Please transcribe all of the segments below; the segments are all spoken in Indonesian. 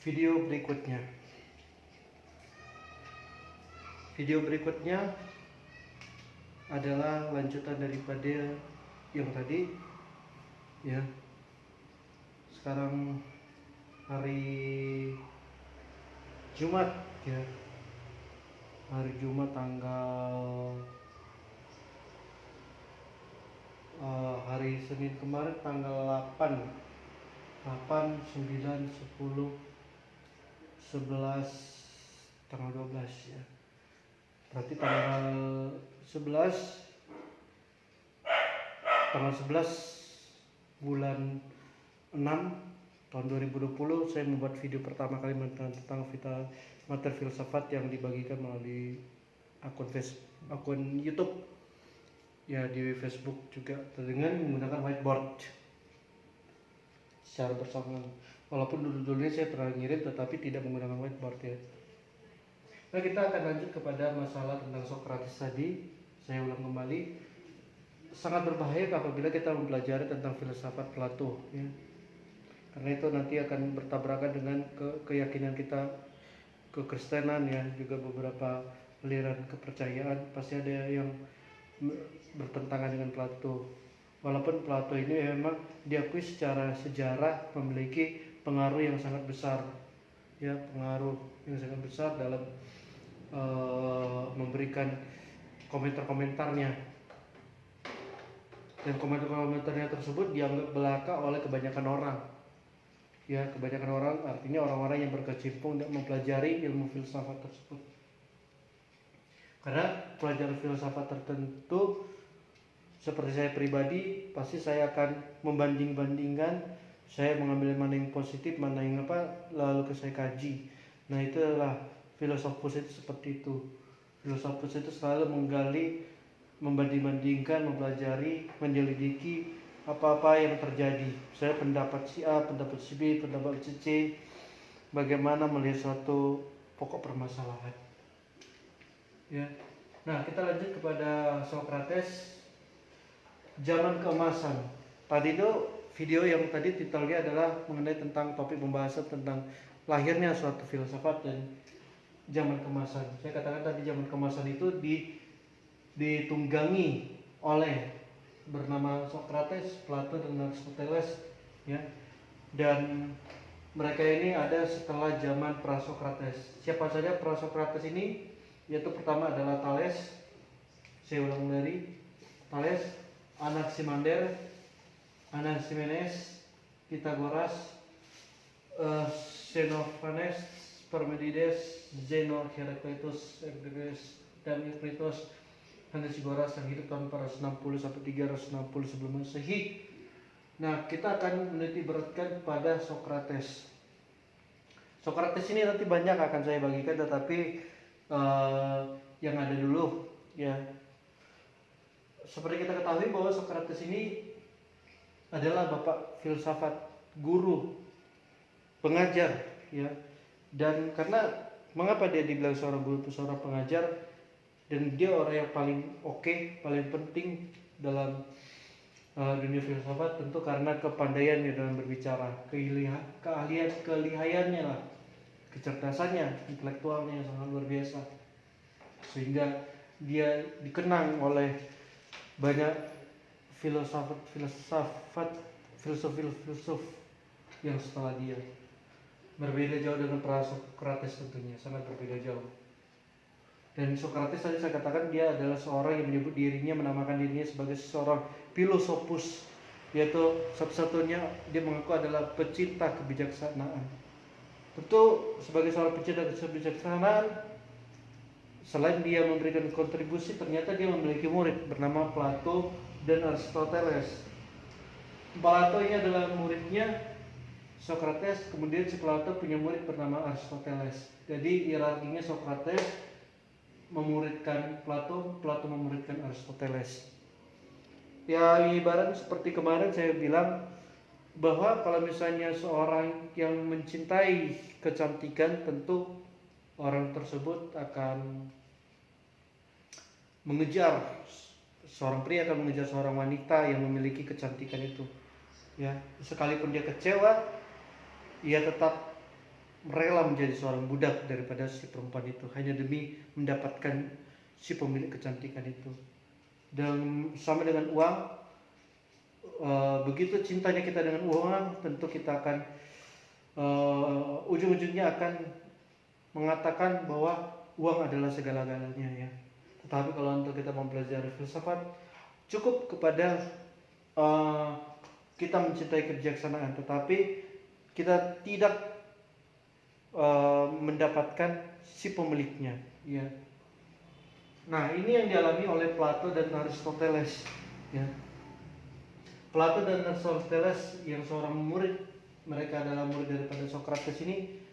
video berikutnya. Video berikutnya adalah lanjutan daripada yang tadi ya. Sekarang hari Jumat ya. Hari Jumat tanggal hari Senin kemarin tanggal 8, 9, 10, 11, tanggal 12 ya. Berarti tanggal 11 bulan 6 tahun 2020 saya membuat video pertama kali tentang materi filsafat yang dibagikan melalui akun YouTube ya, di Facebook juga dengan menggunakan whiteboard secara bersamaan. Walaupun dulu-dulunya saya pernah ngirim tetapi tidak menggunakan whiteboard ya. Nah, kita akan lanjut kepada masalah tentang Socrates tadi. Saya ulang kembali, sangat berbahaya apabila kita mempelajari tentang filsafat Plato ya. Karena itu nanti akan bertabrakan dengan keyakinan kita kekristenan ya, juga beberapa aliran kepercayaan pasti ada yang bertentangan dengan Plato. Walaupun Plato ini memang diakui secara sejarah memiliki pengaruh yang sangat besar ya, pengaruh yang sangat besar dalam memberikan komentar-komentarnya, dan komentar-komentarnya tersebut dianggap belaka oleh kebanyakan orang ya. Kebanyakan orang artinya orang-orang yang berkecimpung dan mempelajari ilmu filsafat tersebut. Karena pelajaran filsafat tertentu seperti saya pribadi pasti saya akan membanding-bandingkan, saya mengambil mana yang positif, mana yang apa, lalu saya kaji. Nah, itulah filosofus itu seperti itu. Filosofus itu selalu menggali, membanding-bandingkan, mempelajari, menyelidiki apa-apa yang terjadi. Saya pendapat si A, pendapat si B, pendapat si C, bagaimana melihat suatu pokok permasalahan. Ya. Nah, kita lanjut kepada Socrates, zaman keemasan. Tadi itu video yang tadi titelnya adalah mengenai tentang topik pembahasan tentang lahirnya suatu filsafat dan zaman keemasan. Saya katakan tadi zaman keemasan itu ditunggangi oleh bernama Socrates, Plato dan Aristoteles ya. Dan mereka ini ada setelah zaman pra-Socrates. Siapa saja pra-Socrates ini? Yaitu pertama adalah Thales. Saya ulang dari Thales, Anaximander, Anaximenes, Pythagoras, Xenophanes, Parmenides, Zeno, Heraclitus, Euclides, dan Euclides, Anaxagoras yang hidup tahun 460 sampai 360 sebelum Masehi. Nah, kita akan meneliti beratkan pada Socrates. Socrates ini nanti banyak akan saya bagikan, tetapi yang ada dulu ya. Seperti kita ketahui bahwa Socrates ini adalah bapak filsafat, guru, pengajar ya. Dan karena mengapa dia dibilang seorang guru, seorang pengajar, dan dia orang yang paling paling penting dalam dunia filsafat, tentu karena kepandaiannya dalam berbicara, kelihayannya lah, kecerdasannya, intelektualnya yang sangat luar biasa, sehingga dia dikenang oleh banyak filsuf yang setelah dia. Berbeda jauh dengan pra-Socrates tentunya, sangat berbeda jauh. Dan Socrates tadi saya katakan dia adalah seorang yang menyebut dirinya, menamakan dirinya sebagai seorang filosofus, yaitu satu-satunya dia mengaku adalah pecinta kebijaksanaan. Tentu sebagai seorang pecinta kebijaksanaan, selain dia memberikan kontribusi, ternyata dia memiliki murid bernama Plato dan Aristoteles. Plato ini adalah muridnya Socrates, kemudian si Plato punya murid bernama Aristoteles. Jadi hierarkinya Socrates memuridkan Plato, Plato memuridkan Aristoteles. Ya, ibarat seperti kemarin saya bilang bahwa kalau misalnya seorang yang mencintai kecantikan, tentu orang tersebut akan mengejar, seorang pria akan mengejar seorang wanita yang memiliki kecantikan itu. Ya, sekalipun dia kecewa, ia tetap rela menjadi seorang budak daripada si perempuan itu hanya demi mendapatkan si pemilik kecantikan itu. Dan sama dengan uang, begitu cintanya kita dengan uang, tentu kita akan ujung-ujungnya akan mengatakan bahwa uang adalah segala-galanya ya. Tetapi kalau untuk kita mempelajari filsafat, cukup kepada kita mencintai kebijaksanaan, tetapi kita tidak mendapatkan si pemiliknya ya. Nah, ini yang dialami oleh Plato dan Aristoteles ya. Plato dan Aristoteles yang seorang murid, mereka adalah murid daripada Socrates ini,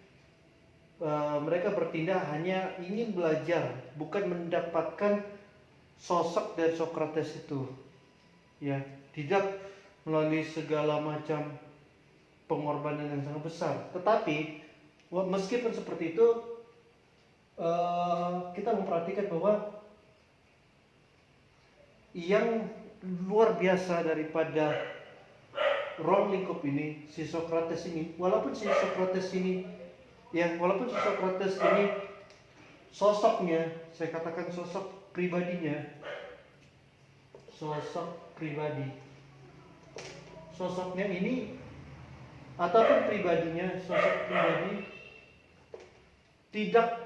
mereka bertindak hanya ingin belajar, bukan mendapatkan sosok dari Socrates itu ya. Tidak melalui segala macam pengorbanan yang sangat besar, tetapi meskipun seperti itu, kita memperhatikan bahwa yang luar biasa daripada ruang lingkup ini, si Socrates ini, walaupun si Socrates ini sosoknya, saya katakan sosok pribadi, sosoknya ini ataupun pribadinya, sosok pribadi tidak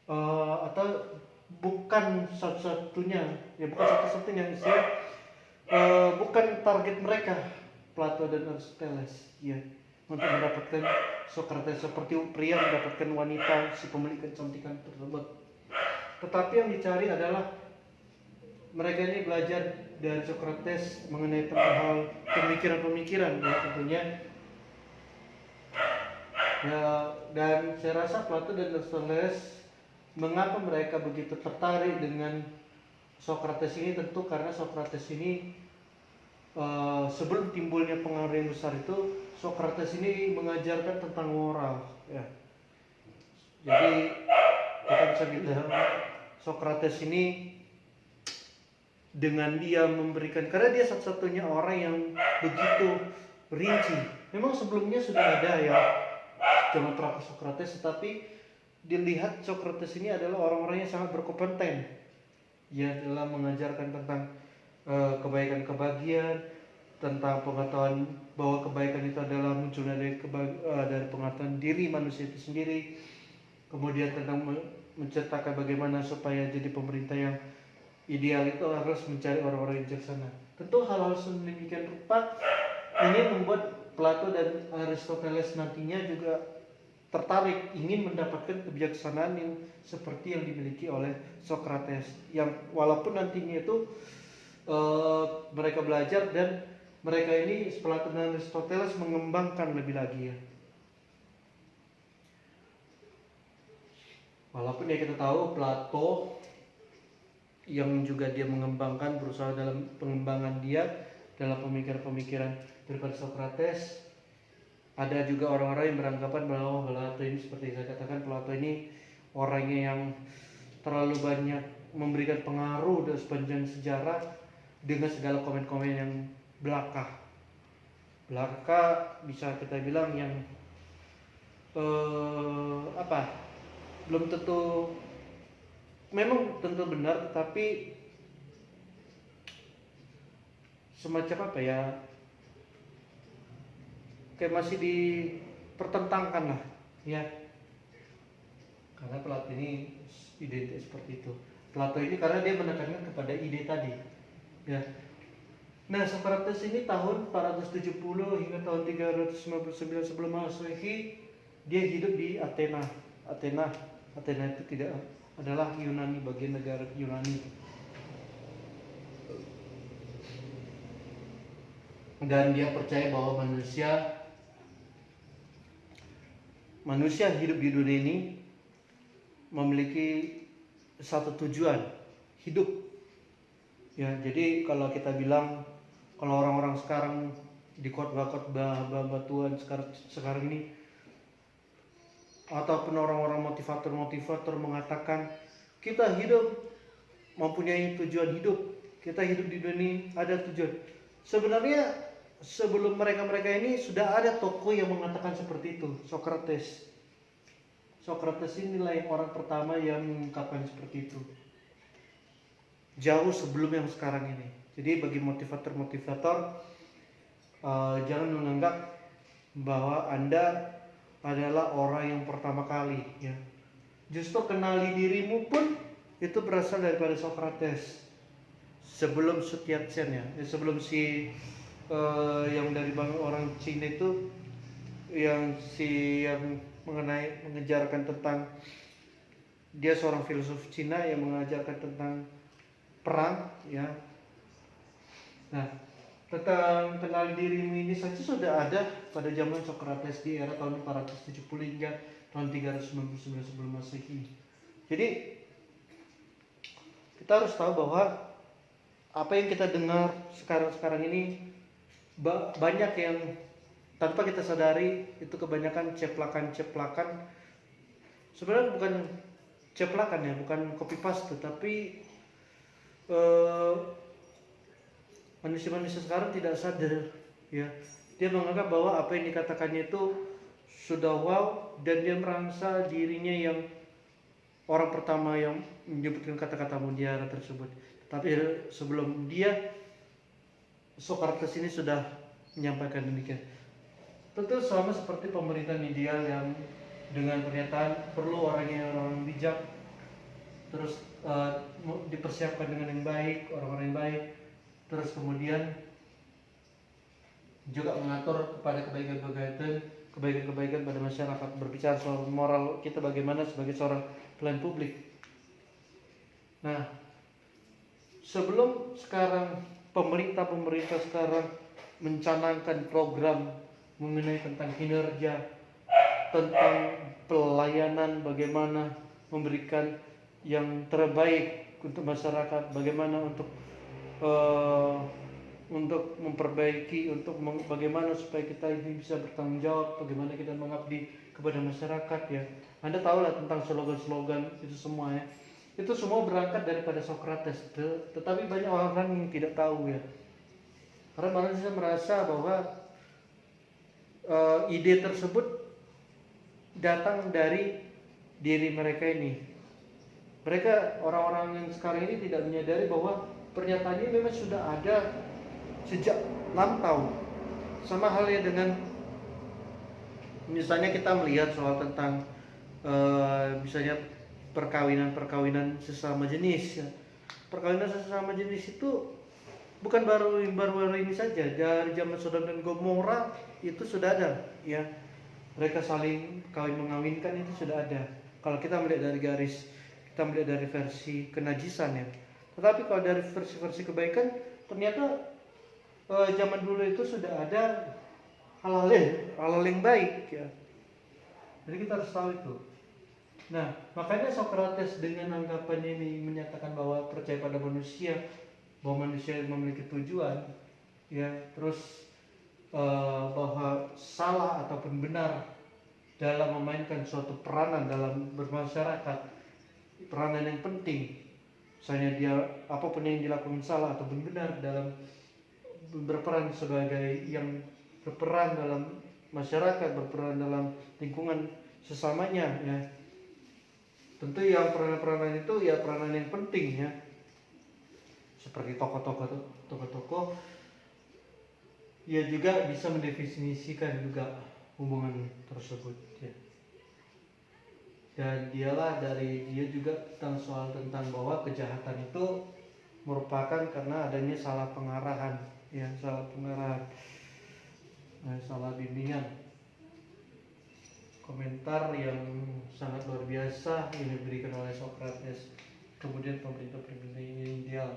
atau bukan satu-satunya istilah, bukan target mereka Plato dan Aristoteles ya, untuk mendapatkan Socrates seperti pria mendapatkan wanita si pemilik kecantikan tersebut. Tetapi yang dicari adalah mereka ini belajar dari Socrates mengenai tentang hal pemikiran-pemikiran ya tentunya ya. Dan saya rasa Plato dan Aristoteles, mengapa mereka begitu tertarik dengan Socrates ini, tentu karena Socrates ini sebelum timbulnya pengaruh yang besar itu, Socrates ini mengajarkan tentang moral ya. Jadi kita bisa bilang Socrates ini dengan dia memberikan, karena dia satu-satunya orang yang begitu rinci. Memang sebelumnya sudah ada ya zaman terakhir Socrates, tetapi dilihat Socrates ini adalah orang-orang yang sangat berkompeten ya dalam mengajarkan tentang kebaikan-kebahagiaan, tentang pengetahuan bahwa kebaikan itu adalah muncul dari pengetahuan diri manusia itu sendiri, kemudian tentang menceritakan bagaimana supaya jadi pemerintah yang ideal itu harus mencari orang-orang yang bijaksana. Tentu hal-hal sedemikian rupa ini membuat Plato dan Aristoteles nantinya juga tertarik ingin mendapatkan kebijaksanaan yang seperti yang dimiliki oleh Socrates, yang walaupun nantinya itu mereka belajar dan mereka ini Plato dan Aristoteles mengembangkan lebih lagi ya. Walaupun ya kita tahu Plato yang juga dia mengembangkan, berusaha dalam pengembangan dia dalam pemikiran-pemikiran daripada Socrates. Ada juga orang-orang yang beranggapan bahwa Plato ini, seperti saya katakan, Plato ini orangnya yang terlalu banyak memberikan pengaruh dan sepanjang sejarah dengan segala komen-komen yang belaka bisa kita bilang yang belum tentu, memang tentu benar, tapi semacam kayak masih dipertentangkan lah ya. Karena Plato ini identik seperti itu. Plato ini karena dia menekankan kepada ide tadi ya. Nah, Socrates ini tahun 470 hingga tahun 359 sebelum Masehi dia hidup di Athena itu tidak adalah Yunani, bagian negara Yunani. Dan dia percaya bahwa manusia hidup di dunia ini memiliki satu tujuan hidup ya. Jadi kalau kita bilang, kalau orang-orang sekarang di khotbah-khotbah Tuhan sekarang ini, ataupun orang-orang motivator mengatakan kita hidup mempunyai tujuan hidup, kita hidup di dunia ini ada tujuan. Sebenarnya sebelum mereka ini sudah ada tokoh yang mengatakan seperti itu, Socrates. Socrates inilah yang orang pertama yang mengungkapkan seperti itu. Jauh sebelum yang sekarang ini. Jadi bagi motivator-motivator, jangan menganggap bahwa Anda adalah orang yang pertama kali, ya. Justru kenali dirimu pun itu berasal daripada Socrates. Sebelum Sun Yat-sen, ya, sebelum yang dari orang Cina itu, yang mengejarkan tentang, dia seorang filsuf Cina yang mengajarkan tentang perang, ya. Nah, tentang kenali dirimu ini saja sudah ada pada zaman Socrates di era tahun 470 hingga tahun 399 sebelum Masehi. Jadi kita harus tahu bahwa apa yang kita dengar sekarang ini banyak yang tanpa kita sadari itu kebanyakan ceplakan. Sebenarnya bukan ceplakan, ya, bukan copy paste, tapi manusia-manusia sekarang tidak sadar, ya. Dia menganggap bahwa apa yang dikatakannya itu sudah wow, dan dia merasa dirinya yang orang pertama yang menyebutkan kata-kata mutiara tersebut. Tapi sebelum dia, Socrates ini sudah menyampaikan demikian. Tentu sama seperti pemerintahan ideal yang dengan pernyataan perlu orang bijak, terus dipersiapkan dengan yang baik, orang-orang yang baik, terus kemudian juga mengatur kepada kebaikan pada masyarakat, berbicara soal moral kita bagaimana sebagai seorang pelayan publik. Nah, sebelum sekarang pemerintah sekarang mencanangkan program mengenai tentang kinerja, tentang pelayanan, bagaimana memberikan yang terbaik untuk masyarakat, bagaimana untuk memperbaiki, bagaimana supaya kita ini bisa bertanggung jawab, bagaimana kita mengabdi kepada masyarakat, ya. Anda tahu lah tentang slogan-slogan itu semua, ya. Itu semua berangkat daripada Socrates, tetapi banyak orang yang tidak tahu, ya. Karena manusia merasa bahwa ide tersebut datang dari diri mereka ini. Mereka, orang-orang yang sekarang ini, tidak menyadari bahwa pernyataan ini memang sudah ada sejak lampau. Sama halnya dengan misalnya kita melihat soal tentang misalnya perkawinan sesama jenis, ya. Perkawinan sesama jenis itu bukan baru ini saja. Dari zaman Sodom dan Gomora itu sudah ada, ya. Mereka saling kawin mengawinkan, itu sudah ada. Kalau kita melihat dari versi kenajisan, ya. Tetapi kalau dari versi kebaikan, ternyata zaman dulu itu sudah ada hal-hal yang baik, ya. Jadi kita harus tahu itu. Nah, makanya Socrates dengan anggapan ini menyatakan bahwa percaya pada manusia, bahwa manusia memiliki tujuan, ya, terus bahwa salah ataupun benar dalam memainkan suatu peranan dalam bermasyarakat, peranan yang penting. Misalnya dia apapun yang dilakukan salah ataupun benar dalam berperan sebagai yang berperan dalam masyarakat, berperan dalam lingkungan sesamanya, ya. Tentu yang peranan-peranan itu ya peranan yang penting, ya. Seperti tokoh-tokoh, ya, juga bisa mendefinisikan juga hubungan tersebut, ya. Dan dia juga tentang bahwa kejahatan itu merupakan karena adanya salah pengarahan, ya, salah bimbingan. Komentar yang sangat luar biasa yang diberikan oleh Socrates. Kemudian pemerintah ini ideal,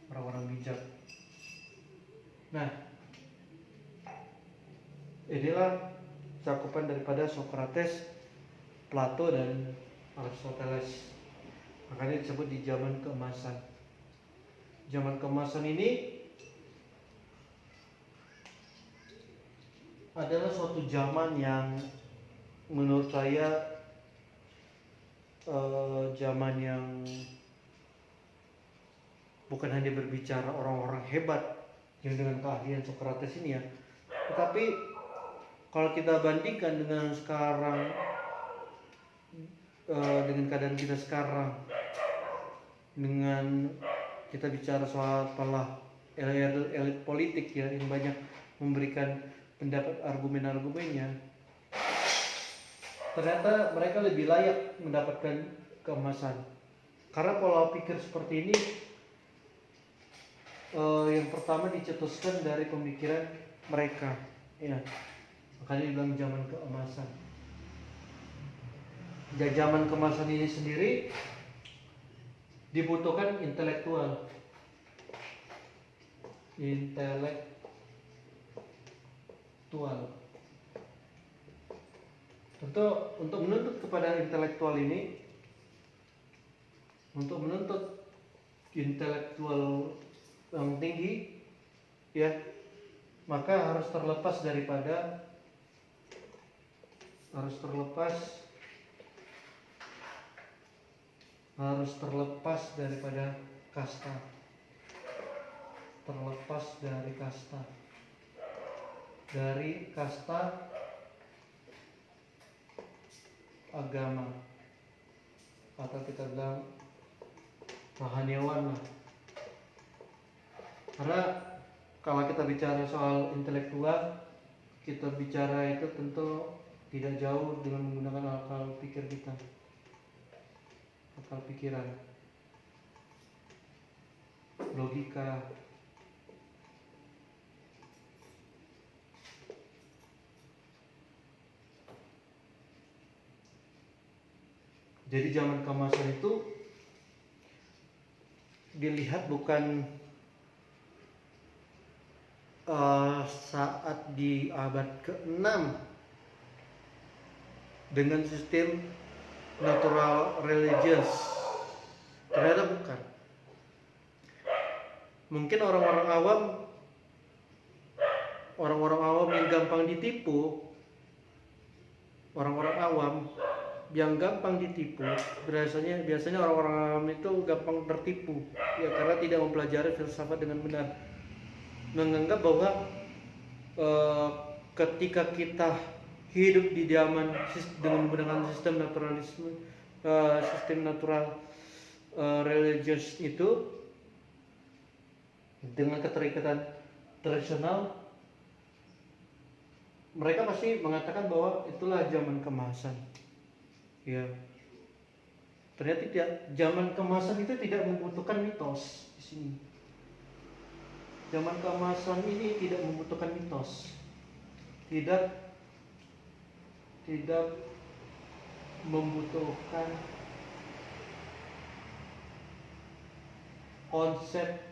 orang-orang bijak. Nah, inilah cakupan daripada Socrates, Plato, dan Aristoteles. Makanya disebut di zaman keemasan. Zaman keemasan ini adalah suatu zaman yang menurut saya zaman yang bukan hanya berbicara orang-orang hebat yang dengan keahlian Socrates ini, ya, Tetapi kalau kita bandingkan dengan sekarang, dengan keadaan kita sekarang, dengan kita bicara soal apalah elit politik ya, yang banyak memberikan pendapat argumen-argumennya, ternyata mereka lebih layak mendapatkan keemasan. Karena pola pikir seperti ini yang pertama dicetuskan dari pemikiran mereka, ya. Makanya dibilang zaman keemasan. Dan zaman keemasan ini sendiri dibutuhkan intelektual. Tentu untuk menuntut kepada intelektual ini, untuk menuntut intelektual yang tinggi, ya, maka harus terlepas daripada kasta, dari kasta agama, atau kita bilang rohaniawan lah. Karena kalau kita bicara soal intelektual, kita bicara itu tentu tidak jauh dengan menggunakan akal pikiran. Logika. Jadi zaman keemasan itu dilihat bukan saat di abad ke-6 dengan sistem natural religious. Ternyata bukan. Mungkin orang-orang awam yang gampang ditipu, biasanya orang-orang awam itu gampang tertipu, ya, karena tidak mempelajari filsafat dengan benar. Menganggap bahwa ketika kita hidup di zaman dengan menggunakan sistem natural religious itu, dengan keterikatan tradisional, mereka pasti mengatakan bahwa itulah zaman keemasan. Ya, ternyata tidak. Zaman keemasan itu tidak membutuhkan mitos di sini. Zaman keemasan ini tidak membutuhkan mitos, tidak membutuhkan konsep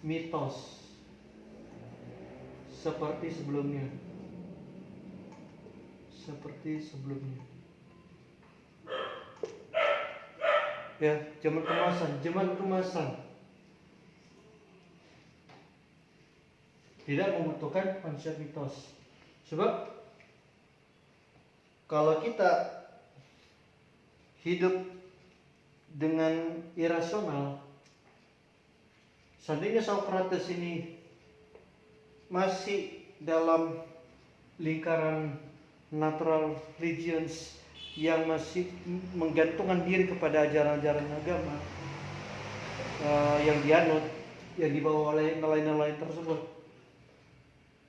mitos seperti sebelumnya. Ya, zaman kemasan tidak membutuhkan konsep mitos. Sebab kalau kita hidup dengan irasional, seandainya Socrates ini masih dalam lingkaran natural religions yang masih menggantungkan diri kepada ajaran-ajaran agama yang dianut, yang dibawa oleh nelayan-nelayan tersebut,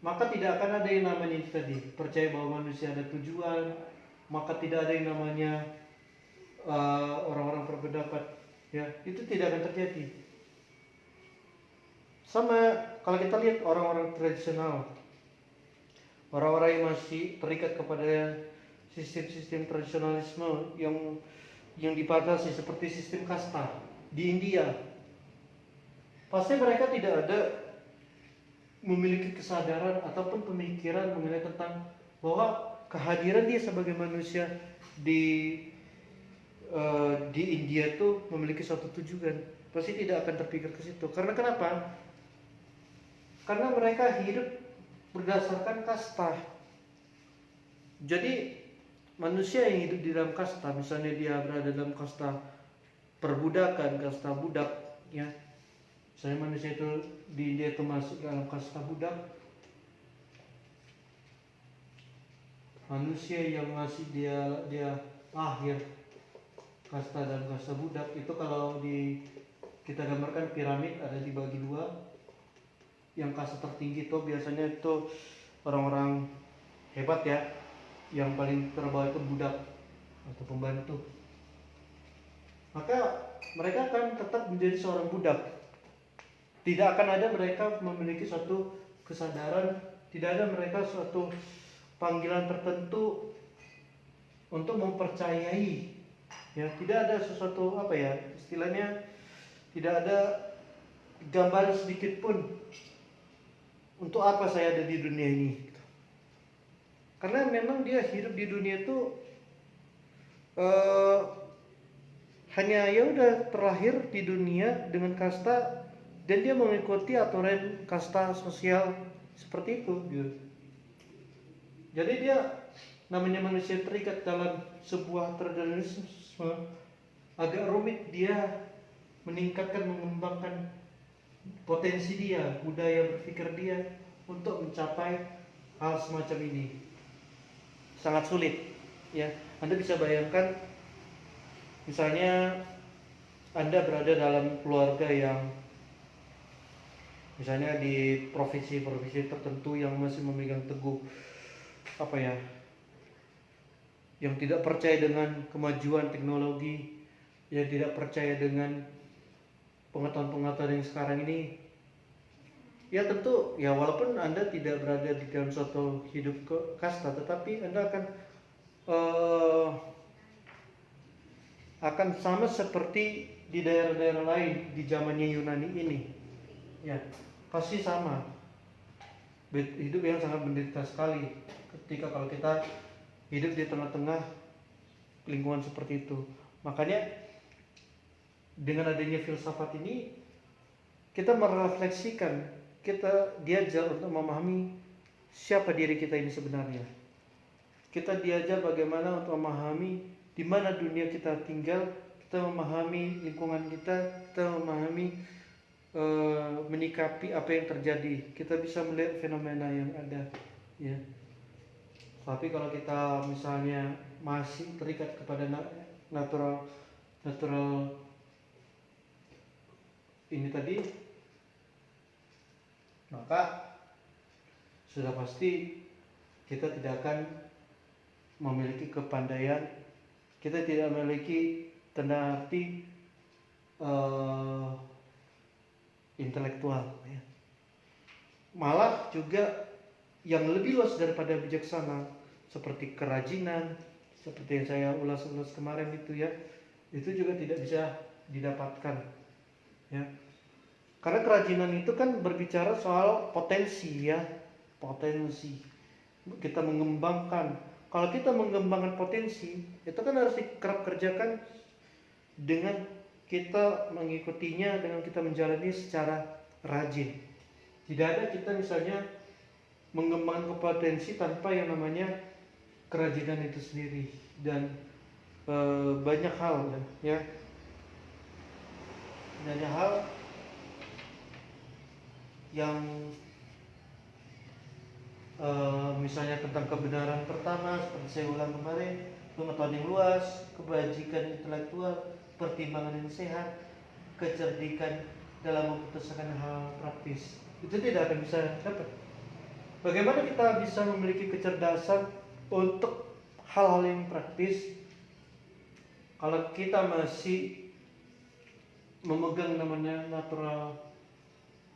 maka tidak akan ada yang namanya tadi percaya bahwa manusia ada tujuan, maka tidak ada yang namanya orang-orang berpendapat, ya, itu tidak akan terjadi. Sama kalau kita lihat orang-orang tradisional, orang-orang yang masih terikat kepada sistem tradisionalisme yang dibatasi seperti sistem kasta di India, pasti mereka tidak ada memiliki kesadaran ataupun pemikiran mengenai tentang bahwa kehadiran dia sebagai manusia di India itu memiliki suatu tujuan. Pasti tidak akan terpikir ke situ. Karena kenapa? Karena mereka hidup berdasarkan kasta. Jadi manusia yang hidup di dalam kasta, misalnya dia berada dalam kasta perbudakan, kasta budak, ya, Misalnya manusia itu di India itu masuk dalam kasta budak, manusia yang masih dia lahir kasta dan kasta budak itu, kalau kita gambarkan piramid ada dibagi dua. Yang kasta tertinggi itu biasanya itu orang-orang hebat ya, yang paling terbawah itu budak atau pembantu. Maka mereka akan tetap menjadi seorang budak. Tidak akan ada mereka memiliki suatu kesadaran, tidak ada mereka suatu panggilan tertentu untuk mempercayai, ya, tidak ada sesuatu apa ya istilahnya, tidak ada gambaran sedikit pun untuk apa saya ada di dunia ini. Karena memang dia hidup di dunia itu hanya ya udah terlahir di dunia dengan kasta dan dia mengikuti aturan kasta sosial seperti itu gitu. Jadi dia namanya manusia terikat dalam sebuah tradisionalisme, agak rumit dia meningkatkan, mengembangkan potensi dia, budaya berpikir dia untuk mencapai hal semacam ini. Sangat sulit ya. Anda bisa bayangkan, misalnya Anda berada dalam keluarga yang misalnya di provinsi-provinsi tertentu yang masih memegang teguh apa ya, yang tidak percaya dengan kemajuan teknologi, yang tidak percaya dengan pengetahuan-pengetahuan yang sekarang ini. Ya tentu ya, walaupun Anda tidak berada di dalam suatu hidup kasta, tetapi Anda akan sama seperti di daerah-daerah lain di zamannya Yunani ini. Ya, pasti sama. Hidup yang sangat menderita sekali ketika kalau kita hidup di tengah-tengah lingkungan seperti itu. Makanya dengan adanya filsafat ini kita merefleksikan, kita diajar untuk memahami siapa diri kita ini sebenarnya. Kita diajar bagaimana untuk memahami di mana dunia kita tinggal, kita memahami lingkungan kita memahami menyikapi apa yang terjadi. Kita bisa melihat fenomena yang ada, ya. Tapi kalau kita misalnya masih terikat kepada natural ini tadi, maka sudah pasti kita tidak akan memiliki kepandaian, kita tidak memiliki tanda arti intelektual ya. Malah juga yang lebih luas daripada bijaksana seperti kerajinan, seperti yang saya ulas kemarin itu ya, itu juga tidak bisa didapatkan ya. Karena kerajinan itu kan berbicara soal potensi ya, potensi kita mengembangkan. Kalau kita mengembangkan potensi itu kan harus dikerap kerjakan dengan kita mengikutinya, dengan kita menjalani secara rajin. Tidak ada kita misalnya mengembangkan kompetensi tanpa yang namanya kerajinan itu sendiri. Dan banyak hal ya, banyak hal yang misalnya tentang kebenaran pertama seperti saya ulang kemarin, pengetahuan yang luas, kebajikan intelektual, pertimbangan yang sehat, kecerdikan dalam memutuskan hal praktis, itu tidak akan bisa dapat. Bagaimana kita bisa memiliki kecerdasan untuk hal-hal yang praktis kalau kita masih memegang namanya natural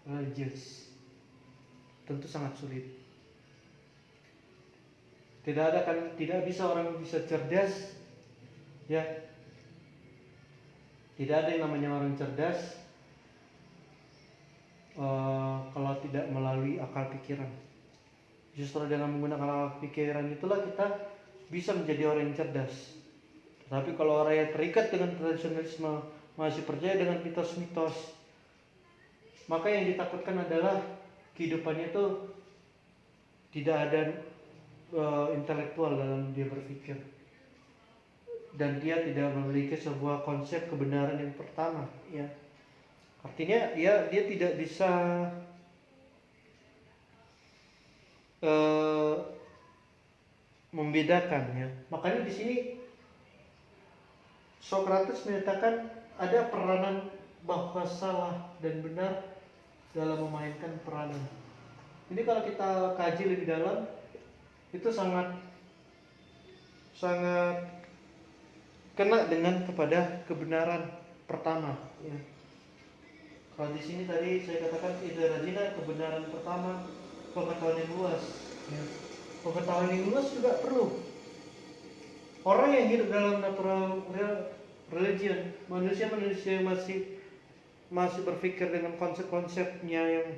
religious? Tentu sangat sulit. Tidak bisa orang bisa cerdas ya. Tidak ada yang namanya orang cerdas kalau tidak melalui akal pikiran. Justru dengan menggunakan akal pikiran itulah kita bisa menjadi orang yang cerdas. Tapi kalau orang yang terikat dengan tradisionalisme, masih percaya dengan mitos-mitos, maka yang ditakutkan adalah kehidupannya itu tidak ada intelektual dalam dia berpikir, dan dia tidak memiliki sebuah konsep kebenaran yang pertama ya. Artinya dia tidak bisa membedakan ya. Makanya di sini Socrates menyatakan ada peranan bahwa salah dan benar dalam memainkan peranan. Ini kalau kita kaji lebih dalam, itu sangat kena dengan kepada kebenaran pertama. Ya. Kalau di sini tadi saya katakan ida rajina, kebenaran pertama, pengetahuan yang luas. Ya. Pengetahuan yang luas juga perlu. Orang yang hidup dalam natural religion, manusia yang masih berpikir dengan konsep-konsepnya yang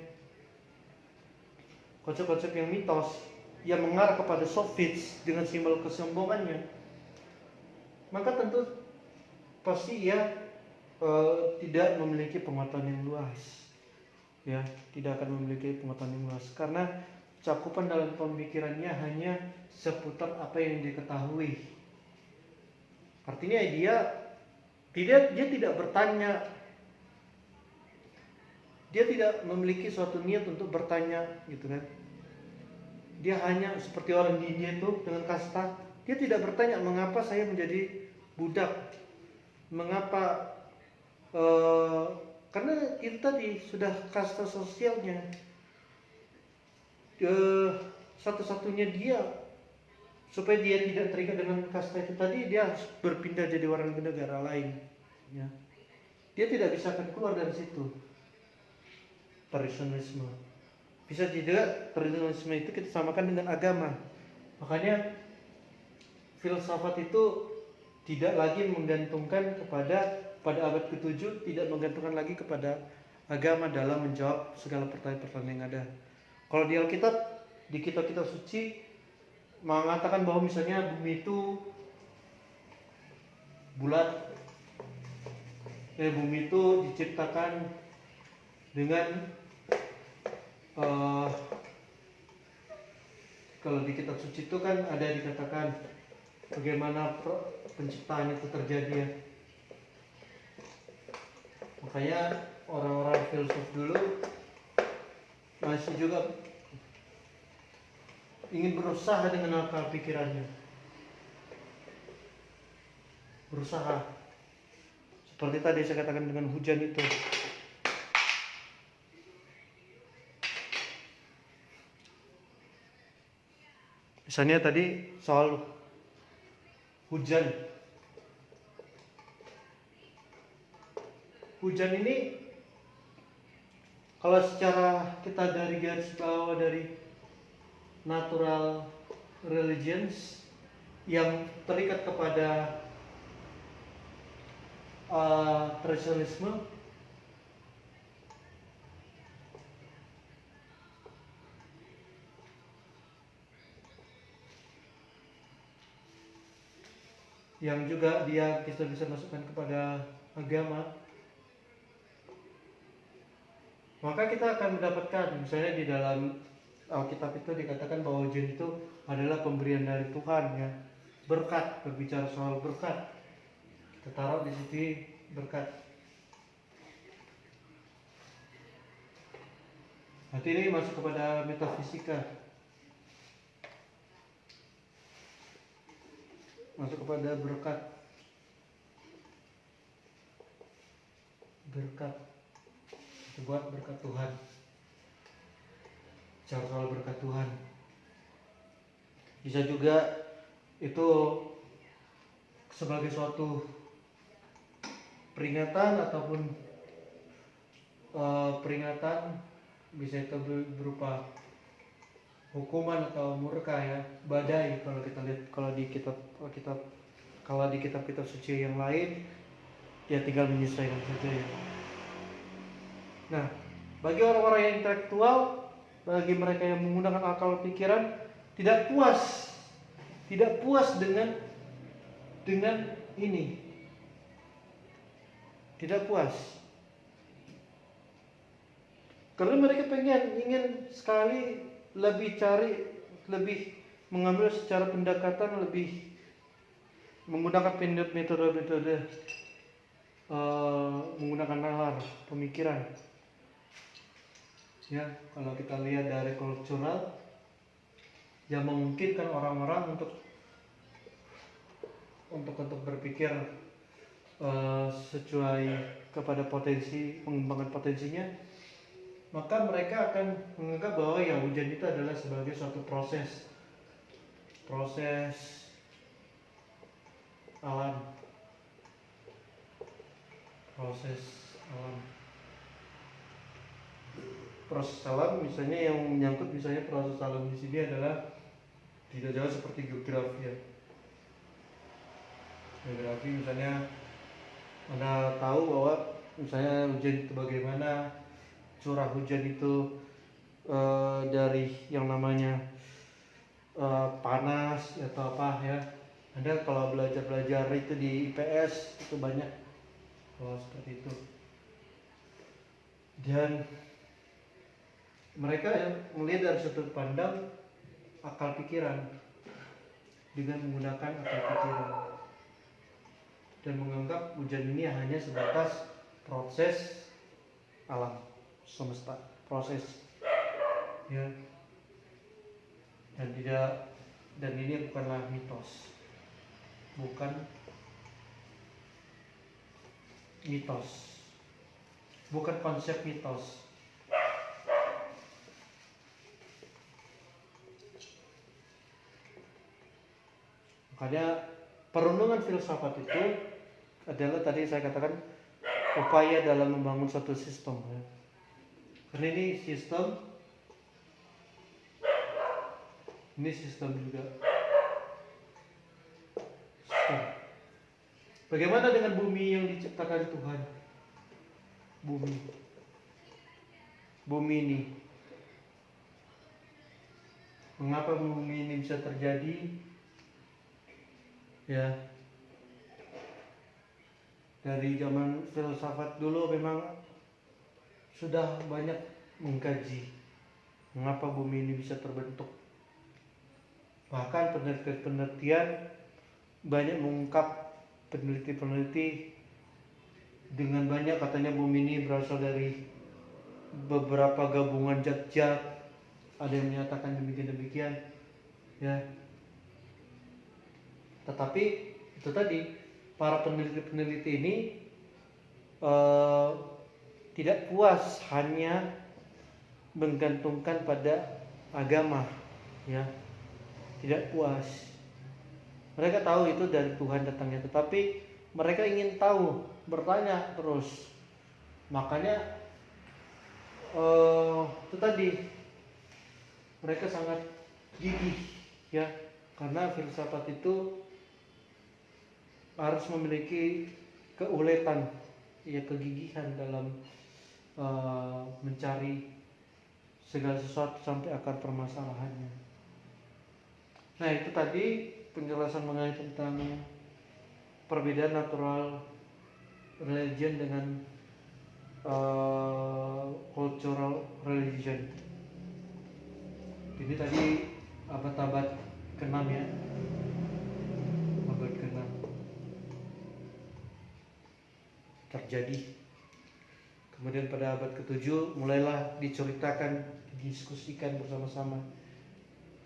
konsep-konsep yang mitos, yang mengarah kepada sophists dengan simbol kesombongannya, maka tentu pasti ia tidak memiliki pengetahuan yang luas, ya, tidak akan memiliki pengetahuan yang luas karena cakupan dalam pemikirannya hanya seputar apa yang diketahui. Artinya dia tidak bertanya, dia tidak memiliki suatu niat untuk bertanya, gitu kan? Dia hanya seperti orang di India itu dengan kasta, dia tidak bertanya mengapa saya menjadi budak, mengapa karena itu tadi sudah kasta sosialnya. Satu-satunya dia supaya dia tidak terikat dengan kasta itu tadi, dia harus berpindah jadi warga negara lain. Ya. Dia tidak bisa akan keluar dari situ. Tradisionalisme. Bisa juga tradisionalisme itu kita samakan dengan agama. Makanya filsafat itu tidak lagi menggantungkan pada abad ke-7 tidak menggantungkan lagi kepada agama dalam menjawab segala pertanyaan-pertanyaan yang ada. Kalau di Alkitab, di kitab-kitab suci mengatakan bahwa misalnya bumi itu bulat, bumi itu diciptakan dengan kalau di kitab suci itu kan ada dikatakan bagaimana penciptaan itu terjadi ya. Makanya orang-orang filsuf dulu masih juga ingin berusaha dengan akal pikirannya, berusaha seperti tadi saya katakan dengan hujan itu. Misalnya tadi soal hujan. Hujan ini kalau secara kita dari garis bawah dari natural religions yang terikat kepada tradisionalisme, yang juga dia kita bisa masukkan kepada agama, maka kita akan mendapatkan misalnya di dalam Alkitab itu dikatakan bahwa hujan itu adalah pemberian dari Tuhan ya, berkat. Berbicara soal berkat, kita taruh di situ berkat. Nanti ini masuk kepada metafisika, masuk kepada berkat. Itu buat berkat Tuhan. Bicara soal berkat Tuhan. Bisa juga itu sebagai suatu peringatan ataupun peringatan, bisa itu berupa hukuman atau murka ya, badai kalau kita lihat. Kalau di kitab-kitab suci yang lain ya tinggal menyesuaikan saja ya. Nah, bagi orang-orang yang intelektual, bagi mereka yang menggunakan akal pikiran, tidak puas dengan ini, tidak puas karena mereka ingin sekali lebih mengambil secara pendekatan, lebih menggunakan metode menggunakan nalar pemikiran. Ya, kalau kita lihat dari kultural, yang memungkinkan orang-orang untuk berpikir sesuai kepada potensi, pengembangan potensinya, maka mereka akan menganggap bahwa ya hujan itu adalah sebagai suatu proses alam, proses alam misalnya yang menyangkut misalnya proses alam di sini adalah tidak jauh seperti geografi ya. Geografi misalnya Anda tahu bahwa misalnya hujan itu bagaimana, curah hujan itu dari yang namanya panas atau apa ya. Anda kalau belajar itu di IPS itu banyak kalau seperti itu. Dan mereka yang melihat dari sudut pandang akal pikiran dengan menggunakan akal pikiran dan menganggap hujan ini hanya sebatas proses alam semesta, proses ya, dan ini bukanlah mitos, bukan konsep mitos. Makanya perenungan filsafat itu adalah tadi saya katakan upaya dalam membangun suatu sistem ya. Karena ini sistem juga. Bagaimana dengan bumi yang diciptakan Tuhan? Bumi ini. Mengapa bumi ini bisa terjadi? Ya. Dari zaman filsafat dulu memang sudah banyak mengkaji mengapa bumi ini bisa terbentuk. Bahkan penelitian banyak mengungkap, peneliti dengan banyak katanya bumi ini berasal dari beberapa gabungan zat-zat. Ada yang menyatakan demikian ya. Tetapi itu tadi para peneliti ini tidak puas hanya menggantungkan pada agama ya, tidak puas. Mereka tahu itu dari Tuhan datangnya, tetapi mereka ingin tahu, bertanya terus. Makanya itu tadi mereka sangat gigih ya, karena filsafat itu harus memiliki keuletan ya, kegigihan dalam mencari segala sesuatu sampai akar permasalahannya. Nah, itu tadi penjelasan mengenai tentang perbedaan natural religion dengan cultural religion. Ini tadi abad-abad ke-6 ya. Abad ke-6 terjadi. Kemudian pada abad ke-7 mulailah diceritakan, didiskusikan bersama-sama.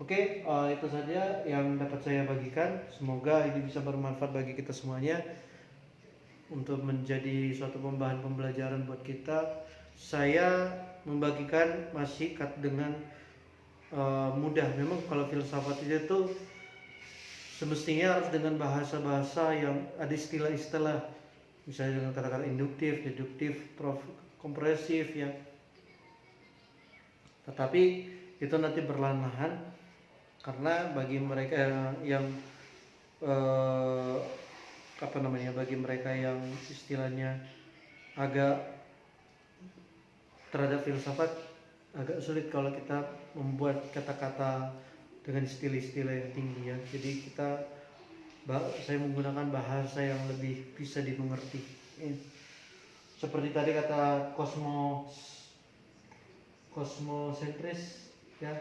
Oke, itu saja yang dapat saya bagikan. Semoga ini bisa bermanfaat bagi kita semuanya untuk menjadi suatu pembahasan pembelajaran buat kita. Saya membagikan masih dengan mudah. Memang kalau filsafat itu semestinya harus dengan bahasa-bahasa yang ada istilah-istilah, misalnya dengan kata-kata induktif, deduktif, kompresif ya. Tetapi itu nanti perlahan-lahan, karena bagi mereka yang bagi mereka yang istilahnya agak terhadap filsafat agak sulit kalau kita membuat kata-kata dengan istilah-istilah yang tinggi ya. Jadi saya menggunakan bahasa yang lebih bisa dimengerti. Seperti tadi kata kosmosentris ya,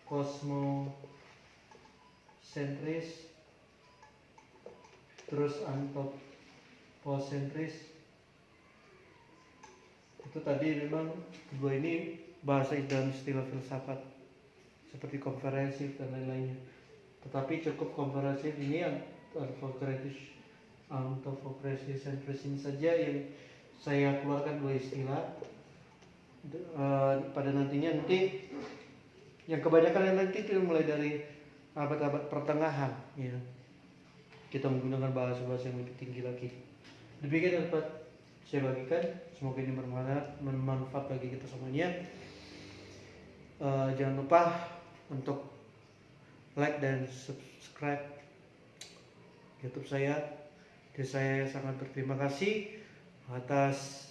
kosmosentris, terus antroposentris, Itu tadi memang kedua ini bahasa dalam istilah filsafat seperti komprehensif dan lain-lainnya. Tetapi cukup komprehensif ini yang autofocratic centrism saja yang saya keluarkan dua istilah. Pada nantinya nanti yang kebanyakan yang nanti itu mulai dari abad-abad pertengahan ya. Kita menggunakan bahasa-bahasa yang lebih tinggi lagi. Demikian yang dapat saya bagikan, semoga ini bermanfaat bagi kita semuanya. Jangan lupa untuk like dan subscribe YouTube saya. Dan saya sangat berterima kasih atas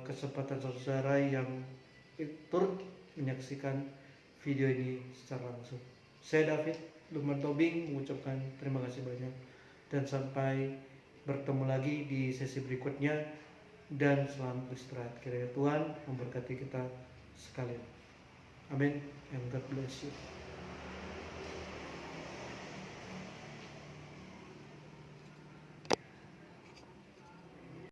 kesempatan saudara yang turut menyaksikan video ini secara langsung. Saya David Lukman Tobing mengucapkan terima kasih banyak dan sampai bertemu lagi di sesi berikutnya, dan selamat beristirahat. Kiranya Tuhan memberkati kita sekalian. Amin and God bless you.